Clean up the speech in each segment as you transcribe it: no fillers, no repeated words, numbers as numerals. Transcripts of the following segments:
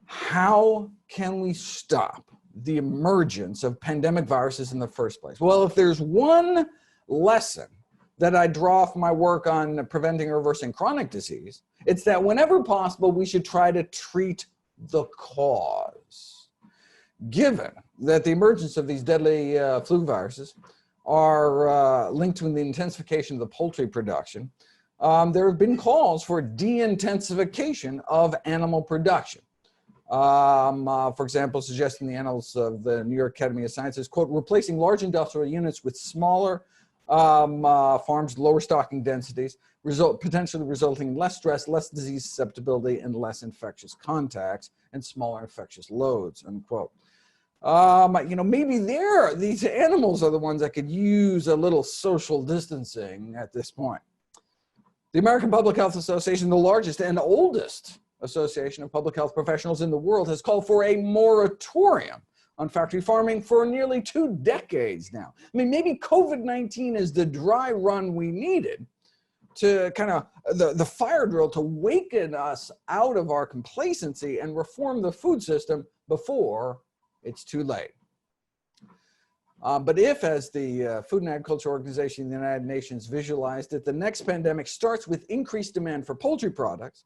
How can we stop the emergence of pandemic viruses in the first place? Well, if there's one lesson that I draw from my work on preventing or reversing chronic disease, it's that whenever possible, we should try to treat the cause. Given that the emergence of these deadly flu viruses are linked to the intensification of the poultry production, there have been calls for deintensification of animal production. For example, suggesting the Annals of the New York Academy of Sciences, quote, replacing large industrial units with smaller farms, lower stocking densities, potentially resulting in less stress, less disease susceptibility, and less infectious contacts and smaller infectious loads, unquote. Maybe these animals are the ones that could use a little social distancing at this point. The American Public Health Association, the largest and oldest association of public health professionals in the world, has called for a moratorium on factory farming for nearly 2 decades now. I mean, maybe COVID-19 is the dry run we needed to kind of the fire drill to waken us out of our complacency and reform the food system before it's too late. But if, as the Food and Agriculture Organization of the United Nations visualized it, the next pandemic starts with increased demand for poultry products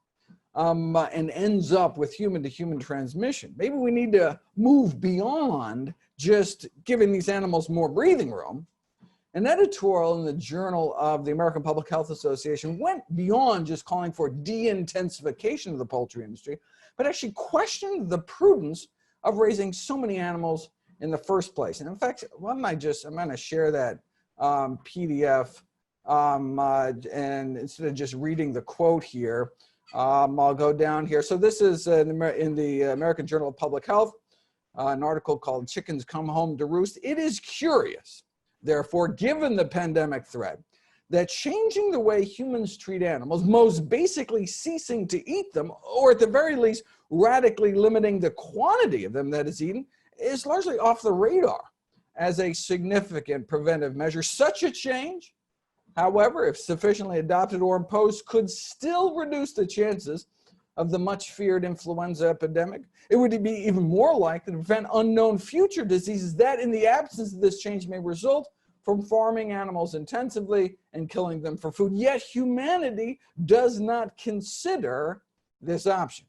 and ends up with human-to-human transmission, maybe we need to move beyond just giving these animals more breathing room. An editorial in the Journal of the American Public Health Association went beyond just calling for de-intensification of the poultry industry, but actually questioned the prudence of raising so many animals in the first place. And in fact, I'm going to share that PDF, and instead of just reading the quote here, I'll go down here. So this is in the American Journal of Public Health, an article called Chickens Come Home to Roost. It is curious, therefore, given the pandemic threat, that changing the way humans treat animals, most basically ceasing to eat them, or at the very least, radically limiting the quantity of them that is eaten, is largely off the radar as a significant preventive measure. Such a change, however, if sufficiently adopted or imposed, could still reduce the chances of the much feared influenza epidemic. It would be even more likely to prevent unknown future diseases that, in the absence of this change, may result from farming animals intensively and killing them for food. Yet humanity does not consider this option.